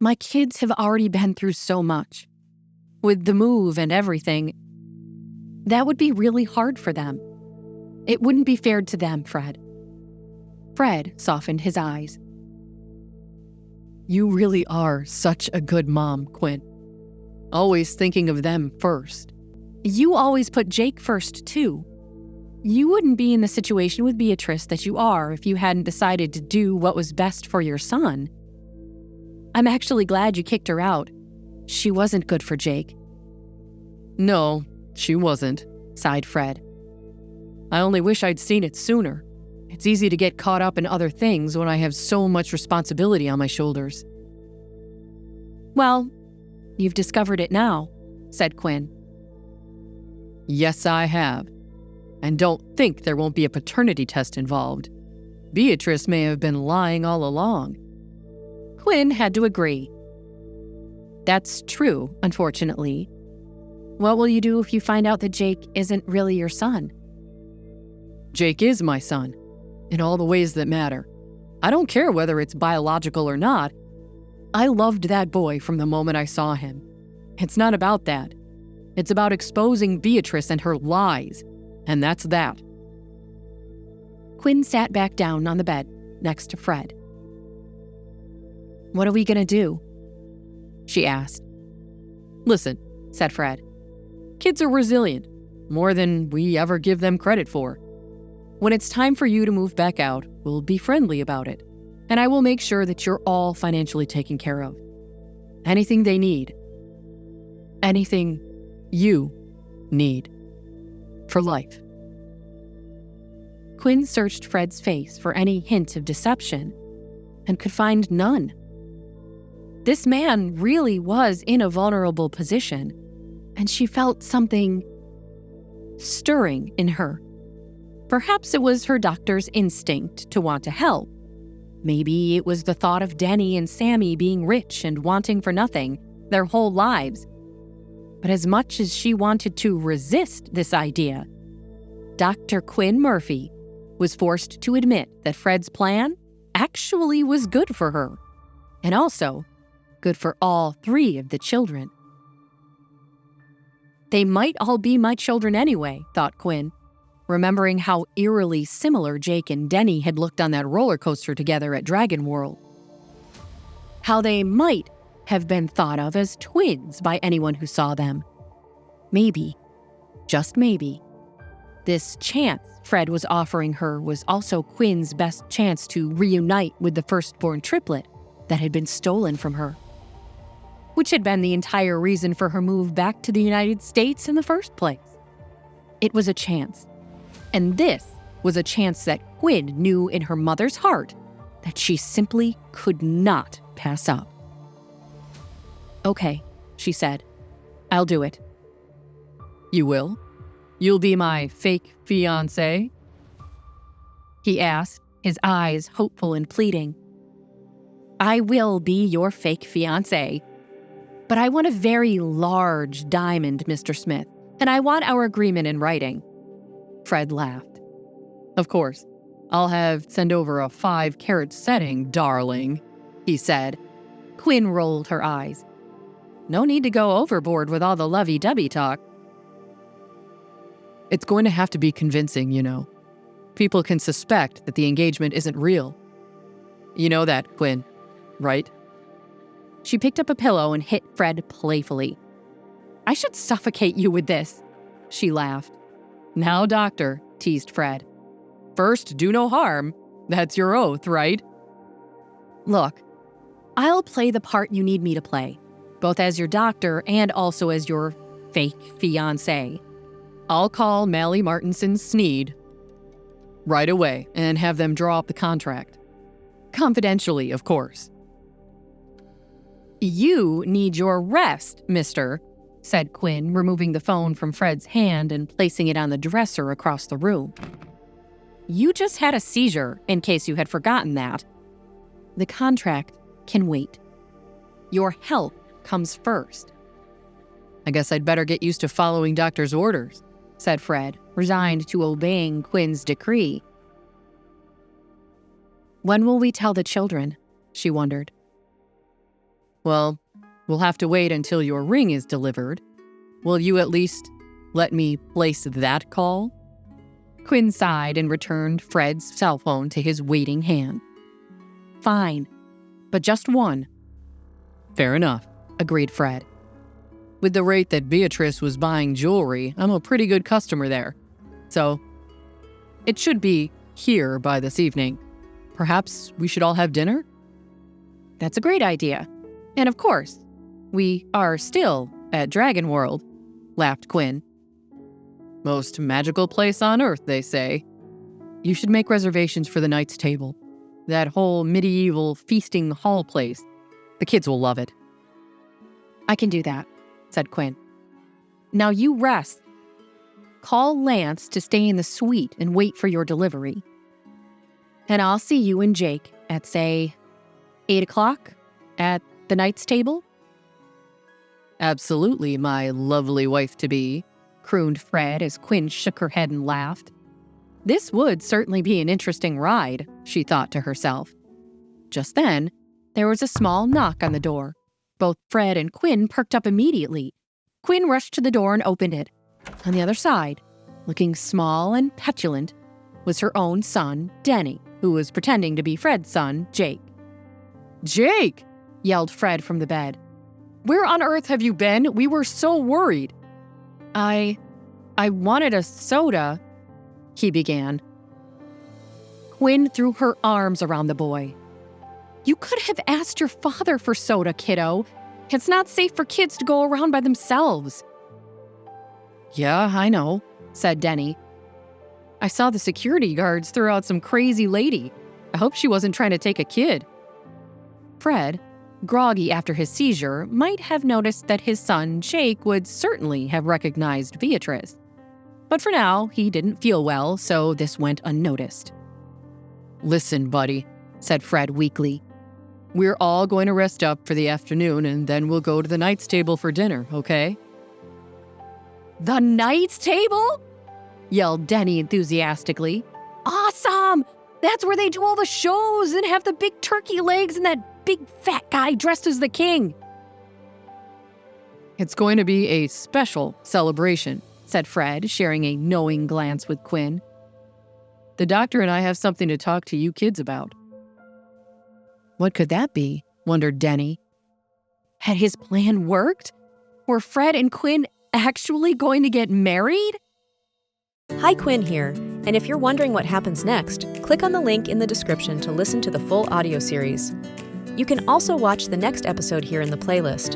My kids have already been through so much. With the move and everything, that would be really hard for them. It wouldn't be fair to them, Fred." Fred softened his eyes. "You really are such a good mom, Quinn. Always thinking of them first." "You always put Jake first, too. You wouldn't be in the situation with Beatrice that you are if you hadn't decided to do what was best for your son. I'm actually glad you kicked her out. She wasn't good for Jake." "No, she wasn't," sighed Fred. "I only wish I'd seen it sooner. It's easy to get caught up in other things when I have so much responsibility on my shoulders." "Well, you've discovered it now," said Quinn. "Yes, I have. And don't think there won't be a paternity test involved. Beatrice may have been lying all along." Quinn had to agree. "That's true, unfortunately. What will you do if you find out that Jake isn't really your son?" "Jake is my son, in all the ways that matter. I don't care whether it's biological or not. I loved that boy from the moment I saw him. It's not about that. It's about exposing Beatrice and her lies. And that's that." Quinn sat back down on the bed next to Fred. "What are we going to do?" she asked. "Listen," said Fred. "Kids are resilient, more than we ever give them credit for. When it's time for you to move back out, we'll be friendly about it, and I will make sure that you're all financially taken care of. Anything they need. Anything you need. For life." Quinn searched Fred's face for any hint of deception and could find none. This man really was in a vulnerable position, and she felt something stirring in her. Perhaps it was her doctor's instinct to want to help. Maybe it was the thought of Denny and Sammy being rich and wanting for nothing their whole lives. But as much as she wanted to resist this idea, Dr. Quinn Murphy was forced to admit that Fred's plan actually was good for her, and also good for all three of the children. They might all be my children anyway, thought Quinn, remembering how eerily similar Jake and Denny had looked on that roller coaster together at Dragon World. How they might have been thought of as twins by anyone who saw them. Maybe, just maybe, this chance Fred was offering her was also Quinn's best chance to reunite with the firstborn triplet that had been stolen from her, which had been the entire reason for her move back to the United States in the first place. It was a chance, and this was a chance that Quinn knew in her mother's heart that she simply could not pass up. "Okay," she said. "I'll do it." "You will? You'll be my fake fiancé?" he asked, his eyes hopeful and pleading. "I will be your fake fiancé. But I want a very large diamond, Mr. Smith, and I want our agreement in writing." Fred laughed. "Of course. I'll send over a 5-carat setting, darling," he said. Quinn rolled her eyes. "No need to go overboard with all the lovey-dovey talk." "It's going to have to be convincing, you know. People can suspect that the engagement isn't real. You know that, Quinn, right?" She picked up a pillow and hit Fred playfully. "I should suffocate you with this," she laughed. "Now, doctor," teased Fred. "First, do no harm. That's your oath, right?" "Look, I'll play the part you need me to play, both as your doctor and also as your fake fiancé. I'll call Mally Martinson Sneed right away and have them draw up the contract. Confidentially, of course." "You need your rest, mister," said Quinn, removing the phone from Fred's hand and placing it on the dresser across the room. "You just had a seizure, in case you had forgotten that. The contract can wait. Your health comes first." "I guess I'd better get used to following doctor's orders," said Fred, resigned to obeying Quinn's decree. "When will we tell the children?" she wondered. Well, we'll have to wait until your ring is delivered. Will you at least let me place that call?" Quinn sighed and returned Fred's cell phone to his waiting hand. "Fine, but just one." "Fair enough," agreed Fred. "With the rate that Beatrice was buying jewelry, I'm a pretty good customer there. So, it should be here by this evening. Perhaps we should all have dinner?" "That's a great idea. And of course, we are still at Dragon World," laughed Quinn. "Most magical place on earth, they say. You should make reservations for the Knight's Table. That whole medieval feasting hall place. The kids will love it." "I can do that," said Quinn. "Now you rest. Call Lance to stay in the suite and wait for your delivery. And I'll see you and Jake at, say, 8 o'clock at the Knight's Table." "Absolutely, my lovely wife-to-be," crooned Fred as Quinn shook her head and laughed. This would certainly be an interesting ride, she thought to herself. Just then, there was a small knock on the door. Both Fred and Quinn perked up immediately. Quinn rushed to the door and opened it. On the other side, looking small and petulant, was her own son, Denny, who was pretending to be Fred's son, Jake. "Jake!" yelled Fred from the bed. "Where on earth have you been? We were so worried." I wanted a soda," he began. Quinn threw her arms around the boy. "You could have asked your father for soda, kiddo. It's not safe for kids to go around by themselves." "Yeah, I know," said Denny. "I saw the security guards throw out some crazy lady. I hope she wasn't trying to take a kid." Fred, groggy after his seizure, might have noticed that his son, Jake, would certainly have recognized Beatrice. But for now, he didn't feel well, so this went unnoticed. "Listen, buddy," said Fred weakly. "We're all going to rest up for the afternoon, and then we'll go to the Knight's Table for dinner, okay?" "The Knight's Table?" yelled Denny enthusiastically. "Awesome! That's where they do all the shows and have the big turkey legs and that big fat guy dressed as the king." "It's going to be a special celebration," said Fred, sharing a knowing glance with Quinn. "The doctor and I have something to talk to you kids about." What could that be? Wondered Denny. Had his plan worked? Were Fred and Quinn actually going to get married? Hi, Quinn here. And if you're wondering what happens next, click on the link in the description to listen to the full audio series. You can also watch the next episode here in the playlist.